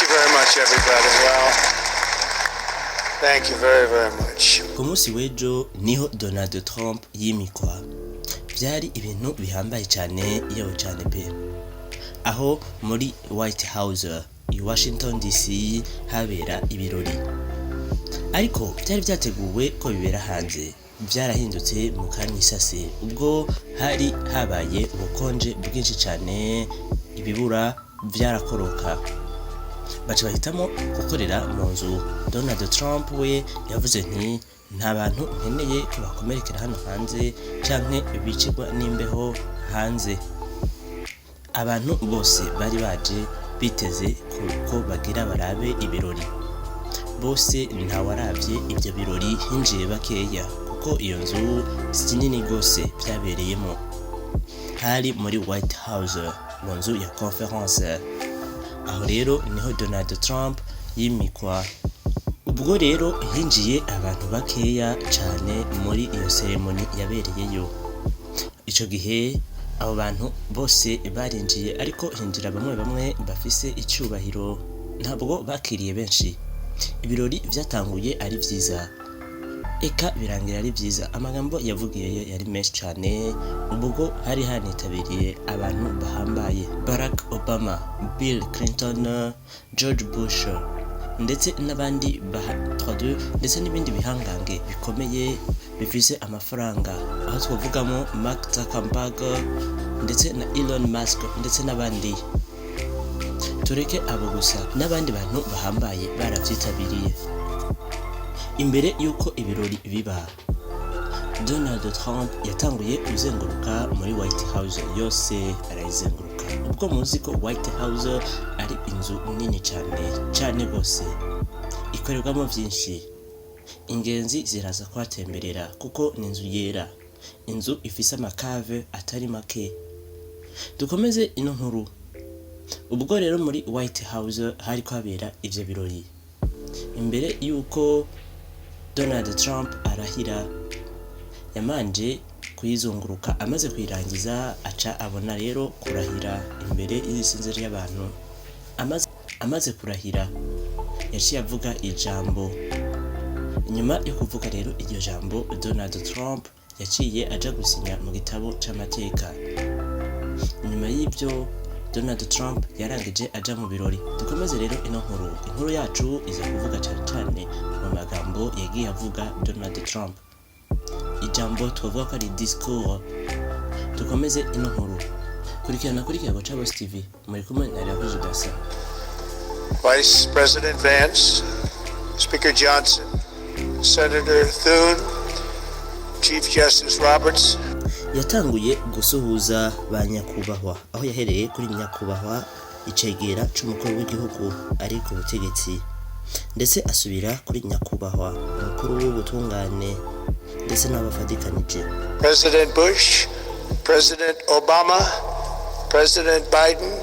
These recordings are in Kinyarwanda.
very much, everybody. Well, thank you very, very much. Ku munsi w'ejo niho Donald Trump yimikwa. Byari ibintu bihambaye cyane yewe cyane pe. Aho muri White House i Washington DC habera ibirori. Ariko byari byateguwe ko bibera hanze. Byarahindutse mu kanisase ubwo hari habaye ubukonje bwinshi cyane, ibibura byarakoroka. Baca bahitamo gukorera mu nzu. Donald Trump we yavuze nti nta bantu nkeneye ko bakomerekera hano hanze canke bicirwa n'imbeho hanze. Abantu bose bari baje biteze ko bagira barabe ibirori. Bose ntawaravye ibyo birori, hinjiye bakeya kuko iyo nzu si nini gose byabereyemo. Hari muri White House mu nzu ya conference. Aho rero niho Donald Trump yimikwa. Ubwo rero hinjiye abantu bakeya cyane muri iyo ceremony yabereyeyo. Ico gihe abo bantu bose barinjiye, ariko hinjira bamwe bafise icyubahiro, ntabwo bakiriye benshi. Ibirori byatanguye ari byiza, eka birangira ari byiza. Amagambo yavugiyeyo yari menshi cyane, ubwo hari hanitabiriye abantu bahambaye: Barack Obama, Bill Clinton, George Bush, ndetse n'abandi ndetse n'ibindi bihangange bikomeye bifise amafaranga, aho twavugamo Mark Zuckerberg ndetse na Elon Musk ndetse n'abandi. Tureke abo gusa, n'abandi bantu bahambaye baravyitabiriye. Imbere yuko ibirori biba, Donald Trump yatanguye kuzenguruka muri White House yose, arayizenguruka. Ubwo muzi ko White House ari inzu nini cyane gose, ikorerwamo byinshi. Ingenzi ziraza kwatemberera kuko ni inzu yera, inzu ifise amakave atari make. Dukomeze ino nkuru. Ubwo rero muri White House hari kwabera ivyo birori. Imbere yuko Donald Trump arahira, yamanje kuyizunguruka. Amaze kuyirangiza aca abona rero kurahira imbere y'isinzi ry'abantu. Amaze kurahira yaciye avuga ijambo. Nyuma yo kuvuga rero iryo jambo, Donald Trump yaciye aja gusinya mu gitabo c'amateka. Nyuma y'ibyo Donald Trump yarangije aja mu birori. Dukomeze rero ino nkuru. Inkuru yacu iza kuvuga cyane mu magambo yagiye avuga Donald Trump. Ijambo twavuga ko ari discours. Dukomeze ino nkuru. Kurikirana kuri Kiyago cha Boss TV. Muri kumwe na Ravuze Dasa. Vice President Vance, Speaker Johnson, Senator Thune, Chief Justice Roberts. Yatanguye gusuhuza ba nyakubahwa, aho yahereye kuri nyakubahwa icegera c'umukuru w'igihugu ari ku butegetsi, ndetse asubira kuri nyakubahwa umukuru w'ubutungane ndetse n'abafadikanije: President Bush, President Obama, President Biden,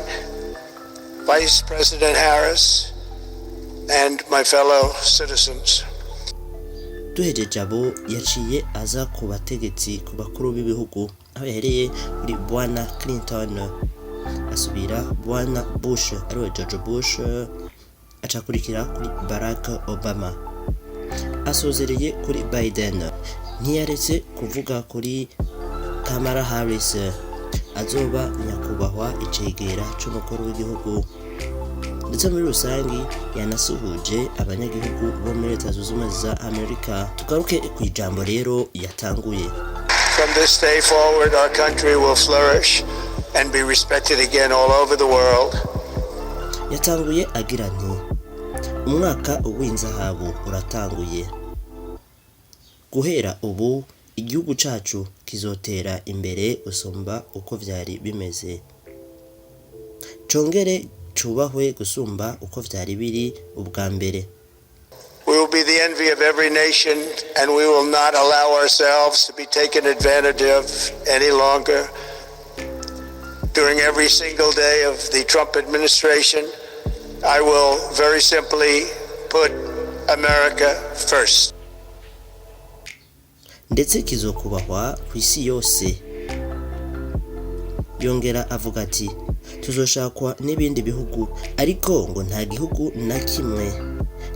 Vice President Harris, and my fellow citizens. Duhejeje abo yaciye aza ku bategetsi, ku bakuru b'ibihugu, aho yahereye kuri Bwana Clinton, asubira Bwana Bush ariwe George Bush, acakurikira kuri Barack Obama, asozereye kuri Biden. Ntiyaretse kuvuga kuri Kamala Harris, azoba nyakubahwa icegera c'umukuru w'igihugu. Ndetse muri rusangi yanasuhuje abanyagihugu bo muri Leta Zunze Ubumwe za Amerika. Tugaruke ku ijambo rero yatanguye. From this day forward, our country will flourish and be respected again all over the world. Yatanguye agira nti umwaka w'inzahabu uratanguye. Guhera ubu igihugu cacu kizotera imbere gusumba uko vyari bimeze. Congere cubahwe gusumba uko vyari biri ubwa mbere. We will be the envy of every nation, and we will not allow ourselves to be taken advantage of any longer. During every single day of the Trump administration, I will very simply put America first. Ndetse kizokubahwa ku isi yose. yongera avuga ati tuzoshakwa n'ibindi bihugu ariko ngo nta gihugu na kimwe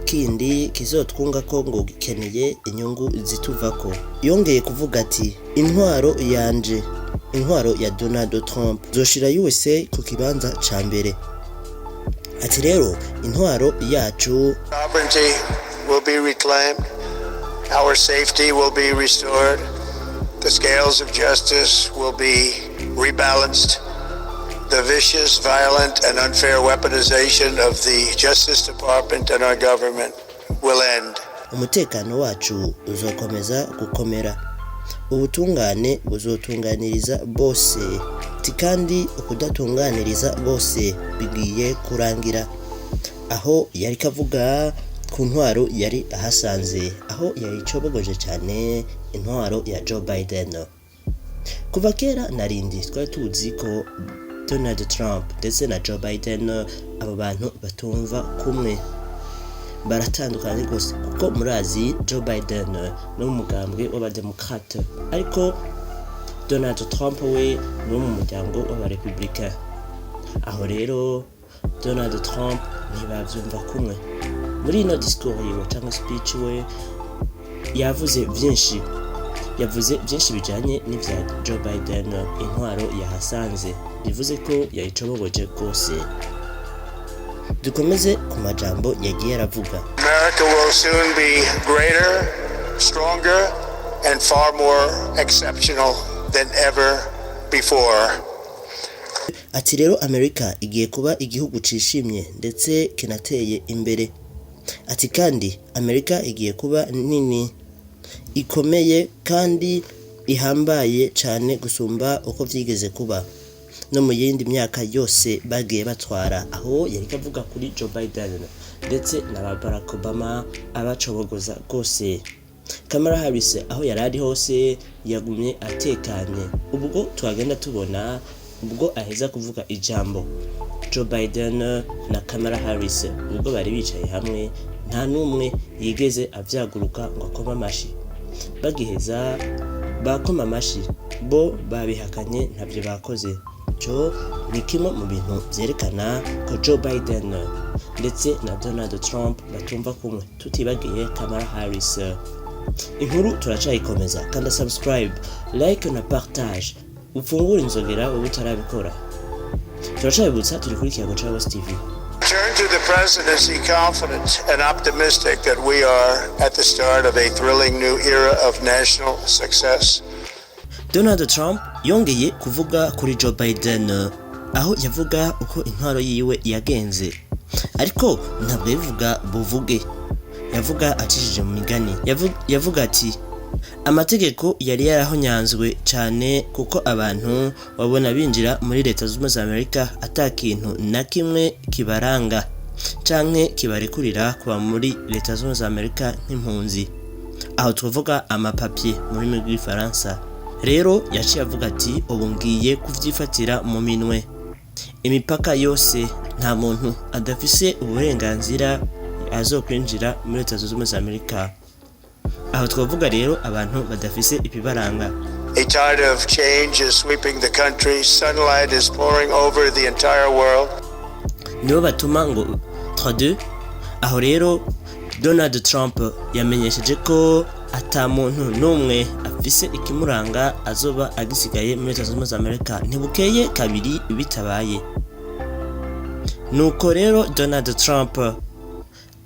kindi kizotwunga ko ngo gikeneye inyungu zituvako. Yongeye kuvuga ati intwaro ya Donald Trump zoshira USA ku kibanza ca mbere. Ati rero intwaro yacu, sovereignty will be reclaimed, our safety will be restored, the scales of justice will be rebalanced, the vicious, violent, and unfair weaponization of the Justice Department and our government will end. Umutekano wacu uzokomeza gukomera, ubutungane buzotunganiriza bose, kandi ukudatunganiriza bose bigiye kurangira. Aho yari kavuga ku ntwaro yari ahasanze, aho yari cobogoje cyane intwaro ya Joe Biden. Kuva kera narindi twari tuzi ko Donald Trump ndetse na Joe Biden abo bantu batumva kumwe, baratandukanye rwose, kuko murazi Joe Biden no mu mugambwe w'abademokrate ariko Donald Trump we no mu muryango w'abarepublicain. Aho rero Donald Trump ntibavyumva kumwe. Muri ino discours yiwe cyangwa speech we yavuze byinshi bijanye n'ivya Joe Biden intwaro yahasanze, bivuze ko yayicobogoje rwose. Dukomeze ku majambo yagiye aravuga. America will soon be greater, stronger, and far more exceptional than ever before. Ati rero Amerika igiye kuba igihugu cishimye ndetse kinateye imbere. Ati kandi Amerika igiye kuba nini, ikomeye kandi ihambaye cyane gusumba uko vyigeze kuba no mu yindi myaka yose bagiye batwara. Aho yari kavuga kuri Joe Biden ndetse na Barack Obama abacobogoza rwose. Kamala Harris aho yarari hose yagumye atekanye. Ubwo twagenda tubona ubwo aheza kuvuga ijambo Joe Biden na Kamala Harris, ubwo bari bicaye hamwe nta numwe yigeze avyaguruka ngo akoma amashi. Bagiheza bakoma amashi, bo babihakanye ntabyo bakoze. Cyo ni kimwe mu bintu byerekana ko Joe Biden ndetse na Donald Trump batumva kumwe, tutibagiye Kamala Harris. Inkuru turacayikomeza, kanda subscribe, like na partage, ufungure inzogera ubu utarabikora. Turacayibutsa turi kuri Kiyago Channels TV. Turn to the presidency confident and optimistic that we are at the start of a thrilling new era of national success. Donald Trump yongeye kuvuga kuri Joe Biden, aho yavuga uko intwaro yiwe yagenze, ariko ntabwo yavuga buvuge, yavuga acishije mu migani. Yavuga ati amategeko yari yarahonyanzwe cyane kuko abantu babona binjira muri Leta Zunze Ubumwe za Amerika atakintu na kimwe kibaranga canke kibarekurira kuba muri Leta Zunze Ubumwe za Amerika nk'impunzi, aho tuvuga amapapie muri rurimi rw'Ifaransa. Rero yaciye avuga ati ubu ngiye kuvyifatira mu minwe, imipaka yose nta muntu adafise uburenganzira azokwinjira muri Leta Zunze Ubumwe za Amerika. Aho twavuga rero abantu badafise ibibaranga. A tide of change is sweeping the country. Sunlight is pouring over the entire world. Nibo batuma ngo 3-2. Aho rero Donald Trump yamenyesheje ko ata muntu n'umwe afise ikimuranga azoba agisigaye muri Leta Zunze Ubumwe za Amerika ntibukeye kabiri bitabaye. Nuko rero Donald Trump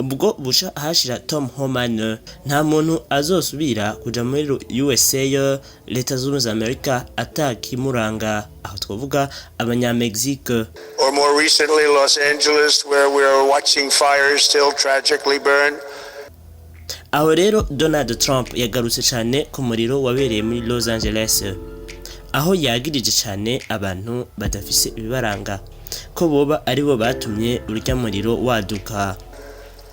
ubwo busha hashira Tom Homan nta muntu azosubira kuja muri USA Leta Zunze Ubumwe za Amerika atakimuranga. Aho twavuga abanyamexique, or more recently Los Angeles, where we are watching fires still tragically burn. Aho rero Donald Trump yagarutse cyane ku muriro wabereye muri Los Angeles, aho yagirije cyane abantu badafise ibibaranga ko boba aribo batumye urya muriro waduka.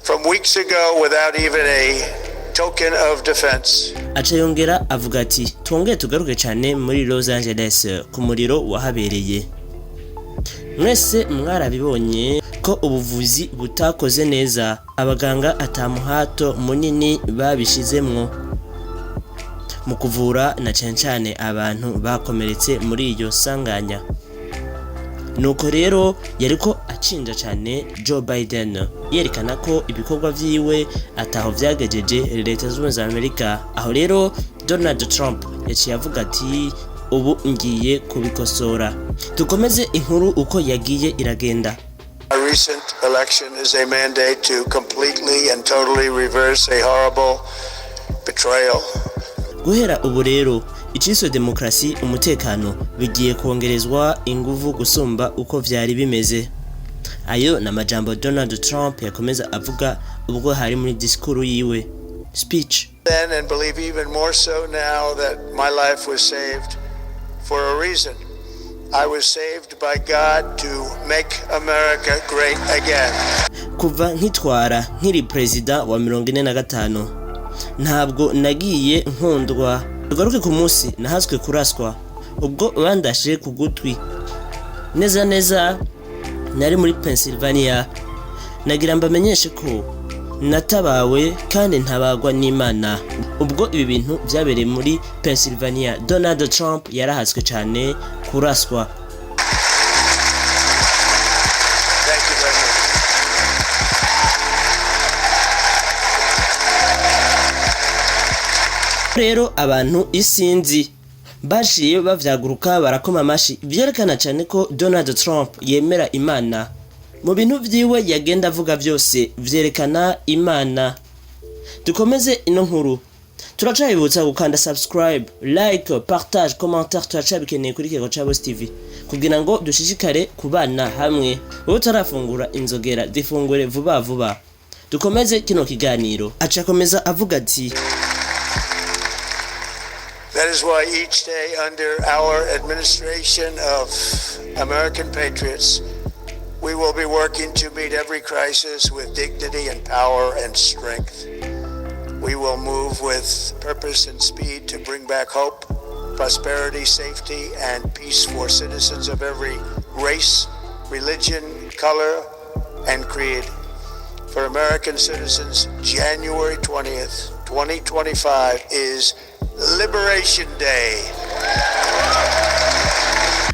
From weeks ago without even a token of defense. Aca yongera avuga ati twongeye tugaruke cyane muri Los Angeles ku muriro wahabereye. Mwese mwarabibonye ko ubuvuzi butakoze neza, abaganga atamuhato munini babishizemwo mu kuvura na cyane abantu bakomeretse muri iyo sanganya. nuko rero yariko acinja cyane Joe Biden yerekana ko ibikorwa vyiwe ataho vyagejeje leta z'ubumwe za Amerika. Aho rero Donald Trump yaciye avuga ati ubu ngiye kubikosora. Tukomeze inkuru uko yagiye iragenda. A recent election is a mandate to completely and totally reverse a horrible betrayal. Guhera ubu rero iciswe demokrasi umutekano bigiye kongerezwa inguvu gusumba uko vyari bimeze. Ayo na majambo Donald Trump yakomeza avuga ubwo hari muri diskuru yiwe speech. Then and believe even more so now that my life was saved for a reason. I was saved by God to make America great again. Kuva nkitwara nkiri president wa 45 ntabwo nagiye nkundwa. Tugaruke ku munsi nahazwe kuraswa ubwo bandashe ku gutwi neza nari muri Pennsylvania. Nagira mbamenyeshe ko natabawe kandi ntabagwa n'Imana. Ubwo ibi bintu byabereye muri Pennsylvania, Donald Trump yarahazwe cyane kuraswa. Rero abantu isinzi bashiye bavyaguruka barakoma amashi byerekana cyane ko Donald Trump yemera Imana. Mu bintu vyiwe yagenda avuga byose vyerekana Imana. Dukomeze ino nkuru. Turacayibutsa gukanda subscribe, like, partage, commentaire turacabikeneye kuri Kego Chabos TV kugira ngo dushishikare kubana hamwe. Wowe tarafungura inzogera difungure vuba. Dukomeze kino kiganiro. Acakomeza avuga ati That is why each day under our administration of American patriots, we will be working to meet every crisis with dignity and power and strength. We will move with purpose and speed to bring back hope, prosperity, safety, and peace for citizens of every race, religion, color, and creed. For American citizens, January 20th, 2025 is Liberation Day.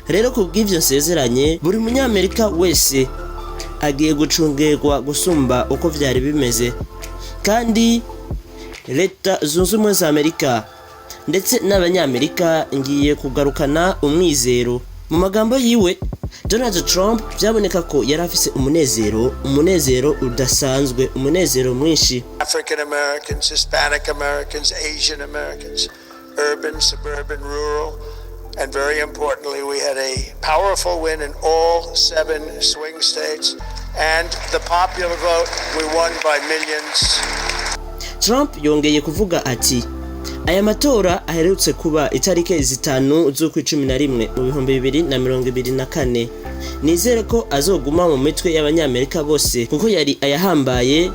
Rero kubw'ivyo nsezeranye buri munyamerika wese agiye gucungerwa gusumba uko vyari bimeze, kandi leta zunze ubumwe za Amerika ndetse n'abanyamerika ngiye kugarukana umwizero. Mu magambo yiwe Donald Trump byaboneka ko yari afise umunezero udasanzwe, umunezero mwinshi. African Americans, Hispanic Americans, Asian Americans, urban, suburban, rural, and very importantly, we had a powerful win in all 7 swing states, and the popular vote, we won by millions. Trump yongeye kuvuga ati aya matora aherutse kuba itariki 5 z'ukwicumi mu 2024. Nizere ko azoguma mu mitwe y'abanyamerika bose kuko yari ayahambaye,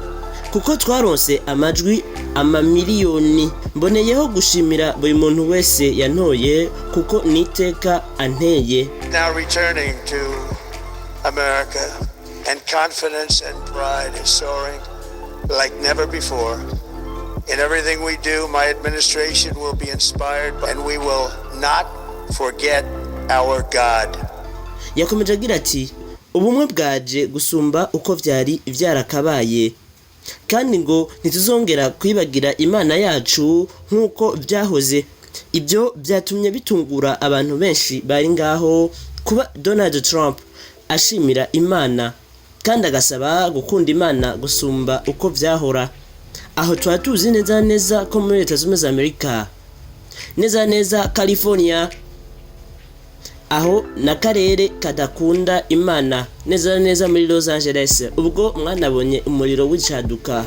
kuko twaronse amajwi amamiliyoni. Mboneyeho gushimira buri muntu wese yantoye kuko niteka anteye. Now returning to America, and confidence and pride is soaring like never before. In everything we do, my administration will be inspired and we will not forget our God. Yakomeje agira ati ubumwe bwaje gusumba uko vyari vyarakabaye, kandi ngo ntituzongera kwibagira Imana yacu nkuko byahoze. Ibyo byatumye bitungura abantu benshi bari ngaho kuba Donald Trump ashimira Imana kandi agasaba gukunda Imana gusumba uko vyahora. Aho twatuzi neza ko muri leta z'ubumwe za Amerika, neza California, aho na karere kadakunda Imana, neza muri Los Angeles ubwo mwanabonye umuriro w'icaduka.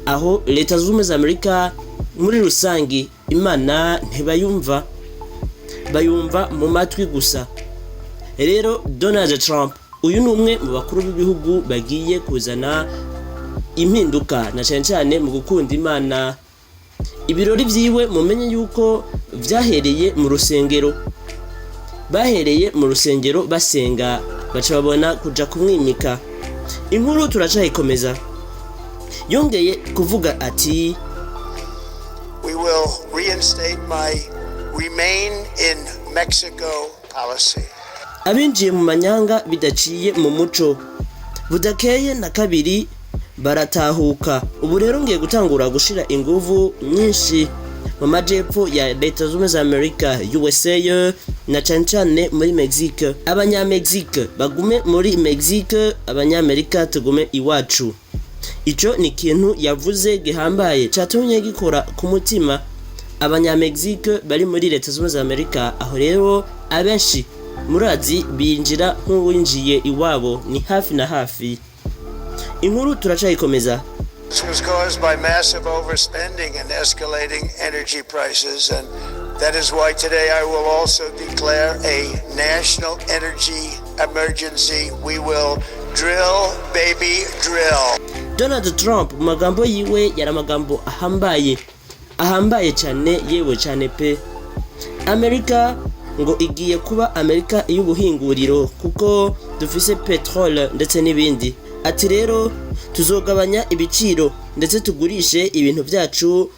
Aho leta z'ubumwe za Amerika muri rusangi Imana ntibayumva, bayumva mu matwi gusa. Rero Donald Trump uyu ni umwe mu bakuru b'ibihugu bagiye kuzana impinduka na cyane mu gukunda Imana. Ibirori vyiwe mumenye yuko vyahereye mu rusengero, bahereye mu rusengero basenga baca babona kuja kumwimika. Inkuru turacayikomeza. Yongeye kuvuga ati We will reinstate my remain in Mexico policy. abinjiye mu manyanga bidaciye mu muco budakeye na kabiri baratahuka. Ubu rero ngiye gutangura gushira inguvu nyinshi mu majepfo ya Leta Zunze za Amerika USA na cyane muri Mexique. Abanya-Mexique bagume muri Mexique, abanyamerika tugume iwacu. Ico ni ikintu yavuze gihambaye cyatumye gikora ku mutima abanya-Mexique bari muri Leta Zunze za Amerika. Aho rero abenshi murazi binjira nk'uwinjiye iwabo, ni hafi na hafi. Inkuru turacayikomeza. This was caused by massive overspending and escalating energy prices, and that is why today I will also declare a national energy emergency. We will drill, baby, drill. Donald Trump mu magambo yiwe yari amagambo ahambaye cyane, yewe cyane pe. Amerika ngo igiye kuba Amerika y'ubuhinguriro kuko dufise petrole ndetse n'ibindi. Ati rero tuzogabanya ibiciro ndetse tugurishe ibintu byacu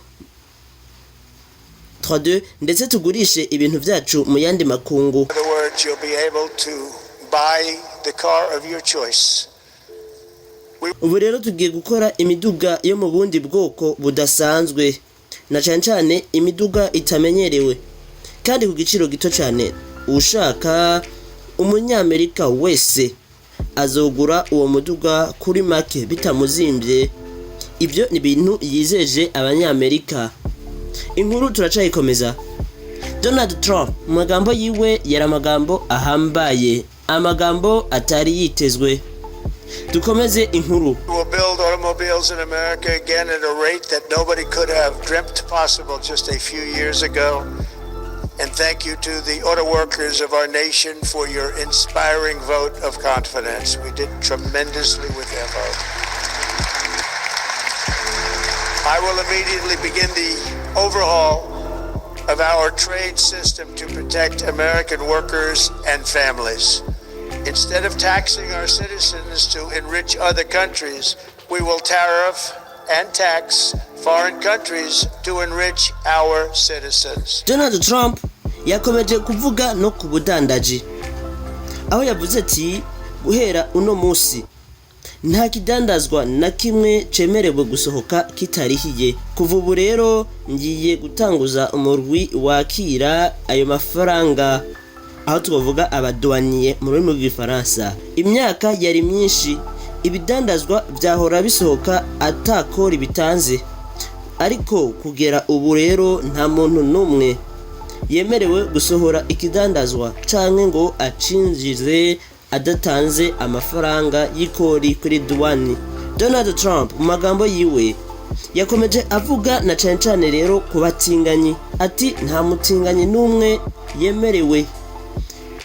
32 ndetse tugurishe ibintu byacu mu yandi makungu. In other words, you'll be able to buy the car of your choice. Ubu rero tugiye gukora imiduga yo mu bundi bwoko budasanzwe, na cyane imiduga itamenyerewe kandi ku giciro gito cyane. Ushaka umunyamerika wese azogura uwo muduga kuri make bitamuzimbye. Ibyo ni ibintu yizeje abanyamerika. Inkuru turacayikomeza. Donald Trump mu magambo yiwe yari amagambo ahambaye, amagambo atari yitezwe. Dukomeze inkuru. We will build automobiles in America again at a rate that nobody could have dreamt possible just a few years ago. And thank you to the auto workers of our nation for your inspiring vote of confidence. We did tremendously with their vote. I will immediately begin the overhaul of our trade system to protect American workers and families. Instead of taxing our citizens to enrich other countries, we will tariff and tax foreign countries to enrich our citizens. Donald Trump yakomeje kuvuga no ku budandaji, aho yavuze ati guhera uno munsi nta kidandazwa na kimwe cemerewe gusohoka kitarihiye. Kuva ubu rero ngiye gutanguza umurwi wakira ayo mafaranga, aho tuvuga abadouanier mu rurimi rw'igifaransa. Imyaka yari myinshi ibidandazwa byahora bisohoka atakora bitanze, ariko kugera ubu rero nta muntu n'umwe yemerewe gusohora ikidandazwa canke ngo acinjize adatanze amafaranga y'ikori kuri douane. Donald Trump mu magambo yiwe yakomeje avuga na cyane rero ku batinganyi, ati nta mutinganyi n'umwe yemerewe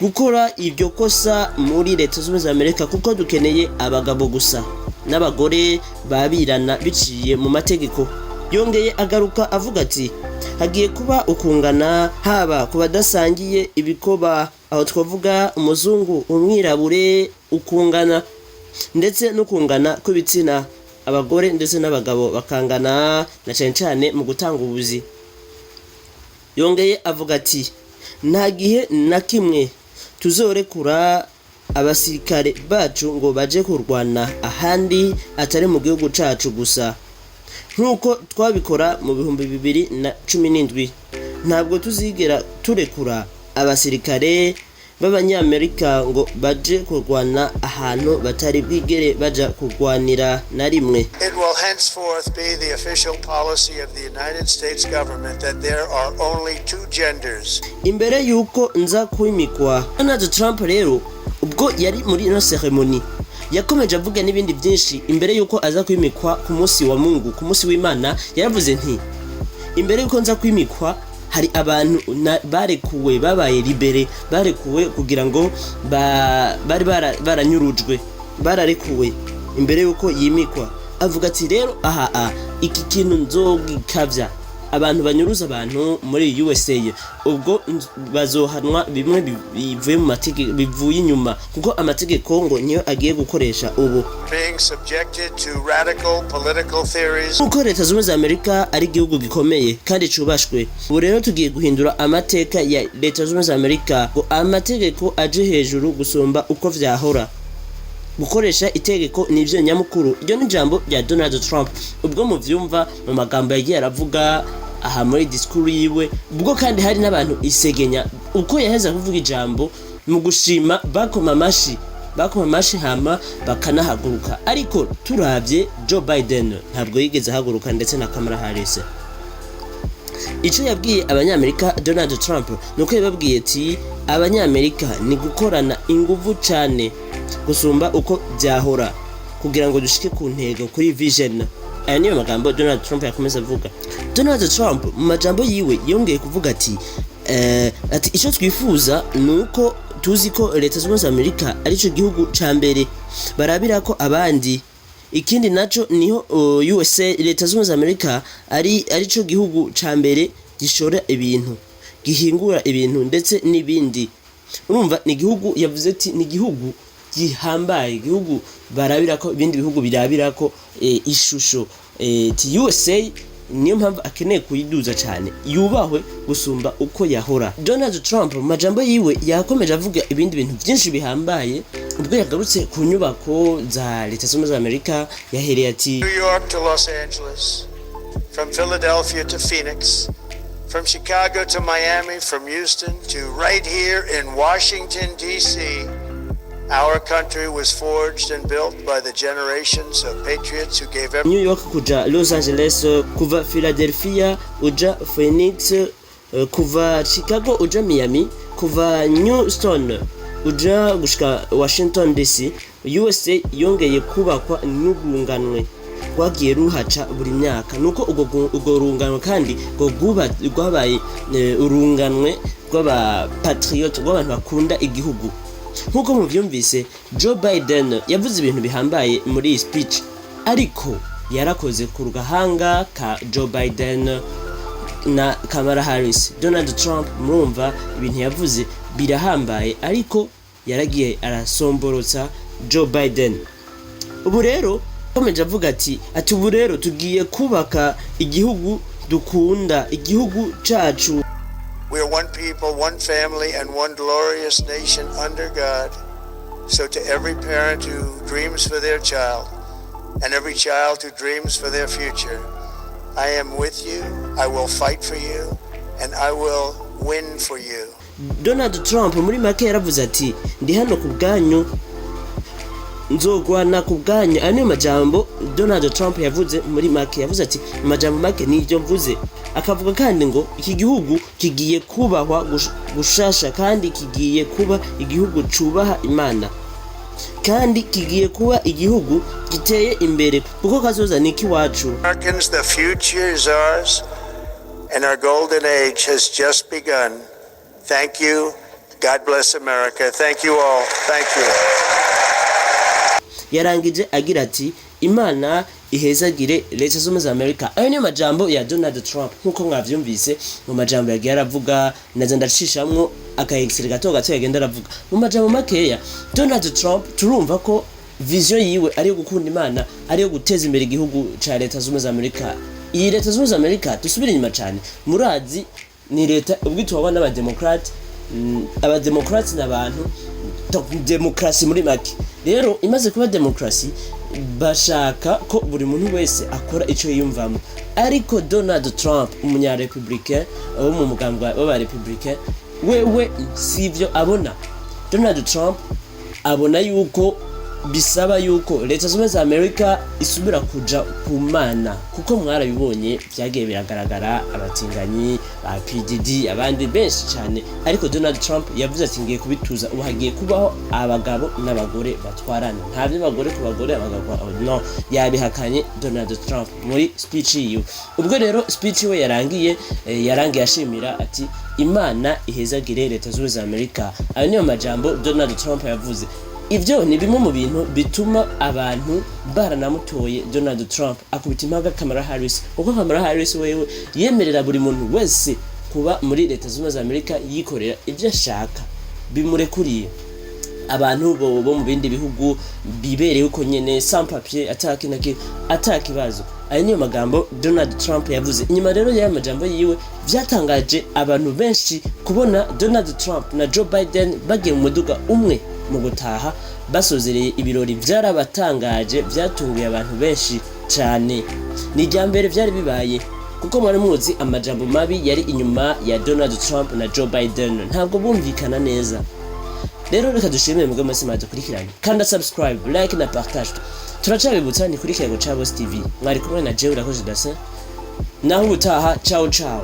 gukora ibyo kosa muri Leta Zunze za Amerika, kuko dukeneye abagabo gusa n'abagore babirana biciye mu mategeko. Yongeye agaruka avuga ati hagiye kuba ukungana haba ku badasangiye ibikoba, aho twavuga umuzungu, umwirabure, ukungana ndetse no kungana kw'ibitsina, abagore ndetse n'abagabo bakangana na cyane mu gutanga ubuzi. Yongeye avuga ati nta gihe na kimwe tuzorekura abasirikare bacu ngo baje kurwana ahandi atari mu gihugu cacu gusa, nkuko twabikora mu 2017. Ntabwo tuzigera turekura abasirikare b'abanyamerika ngo baje kurwana ahantu batari bwigere baja kurwanira na rimwe. It will henceforth be the official policy of the United States government that there are only two genders. Imbere yuko nza kwimikwa, Donald Trump rero ubwo yari muri ino ceremony yakomeje avuga n'ibindi byinshi. Imbere yuko aza kwimikwa ku munsi wa Mungu, ku munsi w'Imana, yaravuze nti imbere yuko nza kwimikwa hari abantu barekuwe, babaye libere, barekuwe kugira ngo bari baranyurujwe, bararekuwe imbere yuko yimikwa. Avuga ati rero iki kintu nzogikavya abantu banyuruza abantu muri USA ubwo bazohanwa bimwe bivuye mu mategeko bivuye inyuma kuko amategeko ngo niyo agiye gukoresha ubu being subjected to radical political theories. Uko Leta Zunze za Amerika ari igihugu gikomeye kandi cubashwe ubu rero tugiye guhindura amateka ya Leta Zunze za Amerika ngo amategeko aje hejuru gusumba uko vyahora gukoresha itegeko nivyo nyamukuru. Iryo ni jambo rya Donald Trump ubwo mu vyumva mu magambo yagiye aravuga aha muri discours yiwe ubwo kandi hari n'abantu isegenya uko yaheza kuvuga ijambo mu gushima bakoma amashi hama bakanahaguruka. Ariko turavye Joe Biden ntabwo yigeze haguruka ndetse na Kamala Harris. Ico yabwiye abanyamerika Donald Trump nuko yababwiye ati abanyamerika ni gukorana inguvu cane gusumba uko byahora kugira ngo dushike ku ntego kuri vision. Aya niyo magambo Donald Trump yakomeza avuga. Donald Trump mu majambo yiwe yongeye kuvuga ati ico twifuza nuko tuzi ko Leta Zunze za Amerika ari cyo gihugu ca mbere barabira ko abandi. Ikindi naco niho USA Leta Zunze za Amerika ari cyo gihugu ca mbere gishora ibintu gihingura ibintu ndetse n'ibindi. Urumva ni gihugu yavuze ati ni gihugu gihambaye igihugu barabira ko ibindi bihugu birabira ko ishusho ti USA niyo mpamvu akeneye kuyiduza cyane yubahwe gusumba uko yahora. Donald Trump mu majambo yiwe yakomeje avuga ibindi bintu byinshi bihambaye ubwo yagarutse ku nyubako za Leta Zunze za Amerika yahereye ati New York to Los Angeles, from Philadelphia to Phoenix, from Chicago to Miami, from Houston to right here in Washington DC. Our country was forged and built by the generations of patriots who gave New York kuja Los Angeles, kuva Philadelphia uja Phoenix, kuva Chicago uja Miami, kuva Houston uja gushika Washington DC. USA yongeye kubakwa n'urunganwe rwagiye ruhaca buri myaka nuko ubwo runganwe kandi rwabaye urunganwe rw'aba patriot rw'abantu bakunda igihugu. Nkuko muvyumvise Joe Biden yavuze ibintu bihambaye muri speech ariko yarakoze ku rugahanga ka Joe Biden na Kamala Harris. Donald Trump murumva ibintu yavuze birahambaye ariko yaragiye arasomborotsa Joe Biden. Ubu rero komeje avuga ati ubu rero tugiye kubaka igihugu dukunda igihugu cacu. We are one people, one family, and one glorious nation under God. So to every parent who dreams for their child, and every child who dreams for their future, I am with you, I will fight for you, and I will win for you. Donald Trump muri make yaravuze ati ndi hano ku bwanyu nzogwana ku bwanyu. Ane majambo Donald Trump yavuze muri make yavuze ati majambo make nivyo mvuze. Akavuga kandi ngo iki gihugu kigiye kubahwa gushasha kandi kigiye kuba igihugu cubaha Imana kandi kigiye kuba igihugu giteye imbere kuko kazoza niki wacu. Americans, the future is ours and our golden age has just begun. Thank you. God bless America. Thank you all. Thank you. Yarangije agira ati Imana ihezagire Leta Zunze za Amerika. Ayo ni majambo ya Donald Trump nkuko mwavyumvise mu majambo yagiye aravuga naza ndacishamwo akayexira gato yagenda aravuga mu majambo makeya. Donald Trump turumva ko vision yiwe ari yo gukunda Imana ari yo guteza imbere igihugu ca Leta Zunze za Amerika. Iyi Leta Zunze za Amerika dusubire inyuma cyane murazi ni leta ubwitwa abademokrats n'abantu demokrasi muri make. Rero imaze kuba demokrasi bashaka ko buri muntu wese akora ico yiyumvamo ariko Donald Trump umunyarepublicain wo mu mugambwe w'abarepublicain wewe sivyo abona. Donald Trump abona yuko bisaba yuko Leta Zunze za Amerika isubira kuja ku Mana kuko mwarabibonye byagiye biragaragara abatinganyi ba PDD abandi benshi cyane ariko Donald Trump yavuze ati ngiye kubituza ubu hagiye kubaho abagabo n'abagore batwarana ntabyo bagore ku bagore abagabo no yabihakanye Donald Trump muri speech yiwe. Ubwo rero speech we yarangiye ashimira ati Imana ihezagire Leta Zunze za Amerika. Ayo niyo majambo Donald Trump yavuze. ivyo ni bimwe mu bintu bituma abantu baranamutoye Donald Trump akubita impaga Kamala Harris, kuko Kamala Harris wewe yemerera buri muntu wese kuba muri leta z'Ubumwe za Amerika yikorera ivyo ashaka, bimurekuriye. Abantu bo mu bindi bihugu bibereye uko nyene sans papier atakibazo. Ayo niyo magambo Donald Trump yavuze. Inyuma rero y'aya majambo yiwe vyatangaje abantu benshi kubona Donald Trump na Joe Biden bagiye mu muduga umwe mu gutaha basozereye ibirori. Vyarabatangaje, vyatunguye abantu benshi cyane. Ni ryambere vyari bibaye, kuko mwari muzi amajambo mabi yari inyuma ya Donald Trump na Joe Biden, ntabwo bumvikana neza. Rero reka dushimire mwebwe mwese mwadukurikiranye, kanda subscribe, like na partage. Turacabibutsa ni kuri Kego cha Boss TV. Mwari kumwe na Jewe Urakoze Dasin. Naho ubutaha, ciao ciao.